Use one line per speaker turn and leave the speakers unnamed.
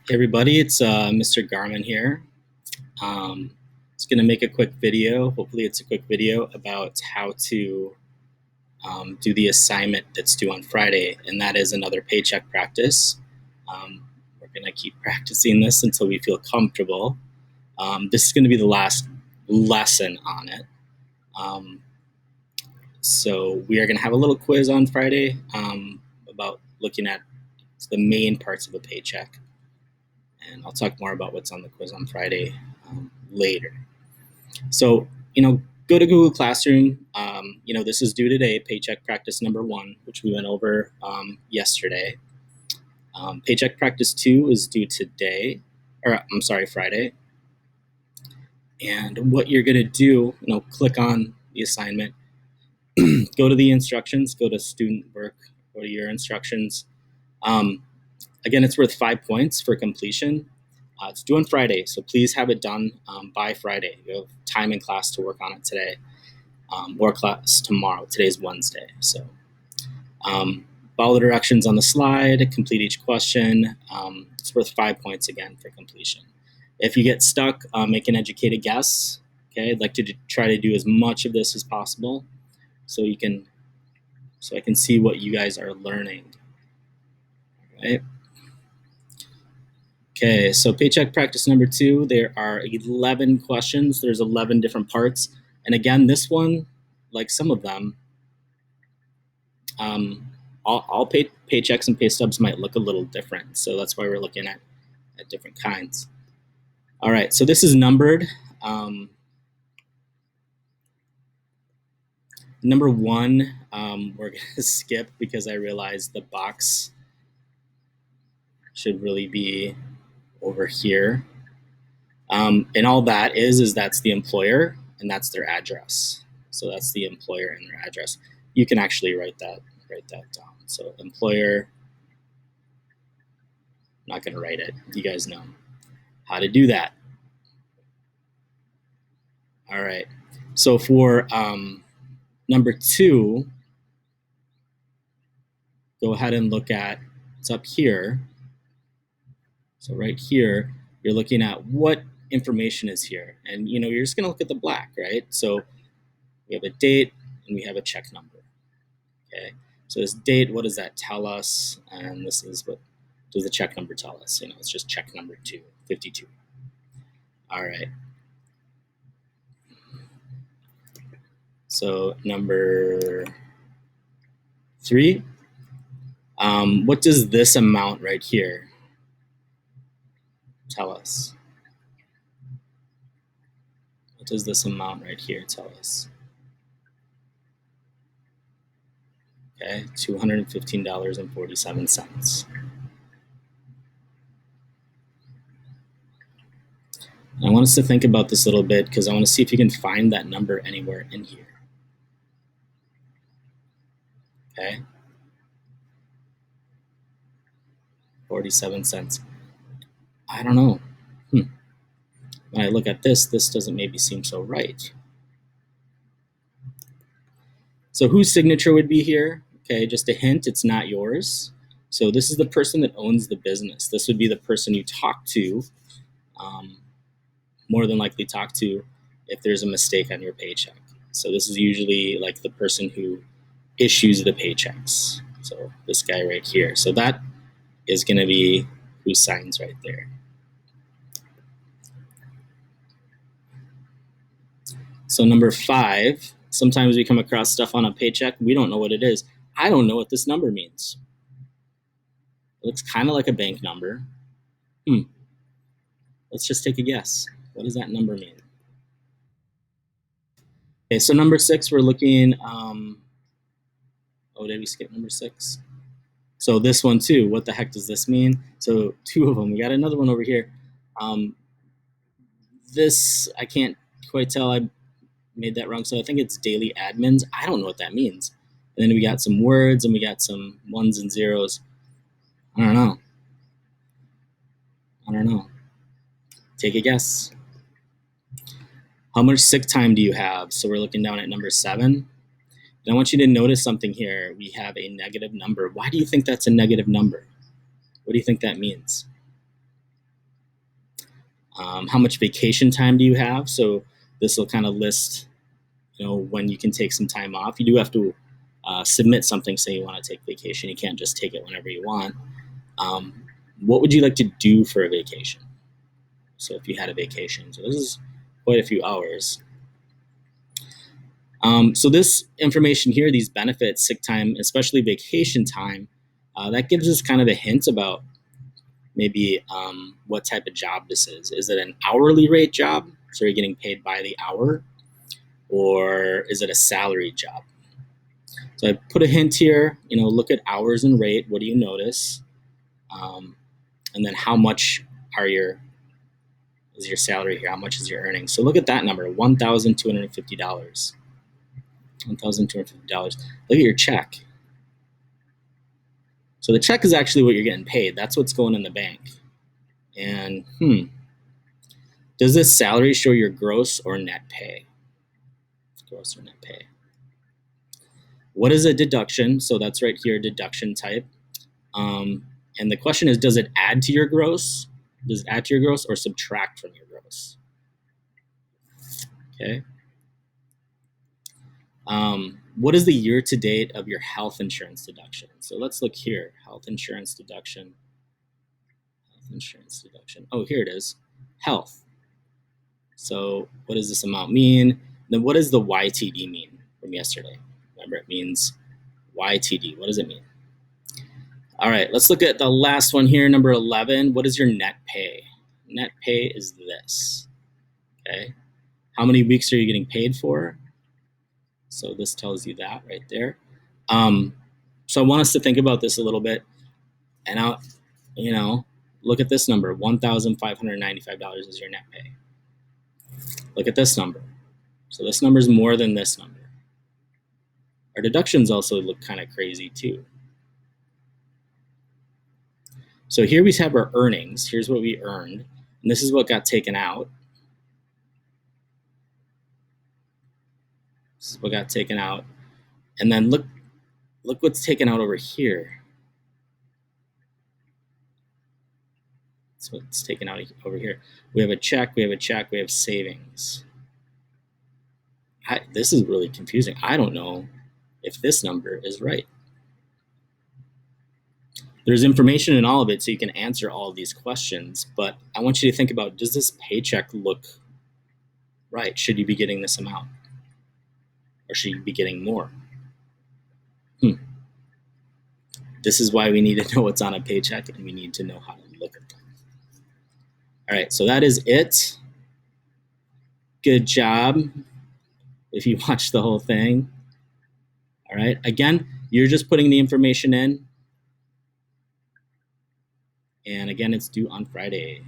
Hey everybody, it's Mr. Garmin here. Just going to make a quick video. Hopefully it's a quick video about how to do the assignment that's due on Friday, and that is another paycheck practice. We're going to keep practicing this until we feel comfortable. This is going to be the last lesson on it. So we are going to have a little quiz on Friday about looking at the main parts of a paycheck. And I'll talk more about what's on the quiz on Friday later. So, go to Google Classroom. This is due today, Paycheck Practice number 1, which we went over yesterday. Paycheck Practice 2 is due today, Friday. And what you're going to do, click on the assignment, go to the instructions, go to student work, go to your instructions. Again, it's worth 5 points for completion. It's due on Friday, so please have it done by Friday. You have time in class to work on it today, or class tomorrow. Today's Wednesday. So follow the directions on the slide, complete each question. It's worth 5 points again for completion. If you get stuck, make an educated guess. Okay, I'd like to try to do as much of this as possible so I can see what you guys are learning. Right? Okay, so paycheck practice number 2, there are 11 questions. There's 11 different parts. And again, this one, like some of them, all paychecks and pay stubs might look a little different. So that's why we're looking at different kinds. All right, so this is numbered. Number 1, we're going to skip because I realized the box should really be over here. And all that is that's the employer and that's their address. So that's the employer and their address. You can actually write that down. So employer, I'm not going to write it. You guys know how to do that. All right. So for number 2, go ahead and look at what's up here. So right here, you're looking at what information is here. And, you're just going to look at the black, right? So we have a date and we have a check number. Okay. So this date, what does that tell us? And this is what does the check number tell us? It's just check number 2, 52. All right. So number 3, what does this amount right here tell us? What does this amount right here tell us? Okay, $215.47. I want us to think about this a little bit because I want to see if you can find that number anywhere in here. Okay, 47 cents. I don't know. When I look at this doesn't maybe seem so right. So whose signature would be here? Okay, just a hint, it's not yours. So this is the person that owns the business. This would be the person you talk to, more than likely talk to if there's a mistake on your paycheck. So this is usually like the person who issues the paychecks. So this guy right here. So that is going to be who signs right there. So number 5, sometimes we come across stuff on a paycheck. We don't know what it is. I don't know what this number means. It looks kind of like a bank number. Let's just take a guess. What does that number mean? Okay, so number 6, we're looking, did we skip number 6? So this one too, what the heck does this mean? So 2 of them, we got another one over here. This, I can't quite tell, I made that wrong. So I think it's daily admins. I don't know what that means. And then we got some words and we got some 1s and 0s. I don't know. Take a guess. How much sick time do you have? So we're looking down at number 7. And I want you to notice something here. We have a negative number. Why do you think that's a negative number? What do you think that means? How much vacation time do you have? So this will kind of list, when you can take some time off. You do have to submit something saying you want to take vacation. You can't just take it whenever you want. What would you like to do for a vacation? So if you had a vacation, so this is quite a few hours. So this information here, these benefits, sick time, especially vacation time, that gives us kind of a hint about maybe what type of job this is. Is it an hourly rate job? So you're getting paid by the hour? Or is it a salary job? So I put a hint here, look at hours and rate. What do you notice? And then how much is your salary here? How much is your earnings? So look at that number, $1,250. $1,250. Look at your check. So the check is actually what you're getting paid. That's what's going in the bank. And does this salary show your gross or net pay? Gross or net pay. What is a deduction? So that's right here, deduction type. And the question is, does it add to your gross? Does it add to your gross or subtract from your gross? Okay. What is the year-to-date of your health insurance deduction? So let's look here, health insurance deduction. Health insurance deduction. Oh, here it is, health. So what does this amount mean? Then what does the YTD mean from yesterday? Remember, it means YTD. What does it mean? All right, let's look at the last one here, number 11. What is your net pay? Net pay is this, okay? How many weeks are you getting paid for? So this tells you that right there. So I want us to think about this a little bit. And look at this number, $1,595 is your net pay. Look at this number. So this number is more than this number. Our deductions also look kind of crazy too. So here we have our earnings. Here's what we earned. And this is what got taken out. This is what got taken out. And then look what's taken out over here. That's what's taken out over here. We have a check, we have savings. This is really confusing. I don't know if this number is right. There's information in all of it, so you can answer all of these questions, but I want you to think about, does this paycheck look right? Should you be getting this amount? Or should you be getting more? This is why we need to know what's on a paycheck, and we need to know how to look at them. All right, so that is it. Good job if you watched the whole thing. All right, again, you're just putting the information in. And again, it's due on Friday.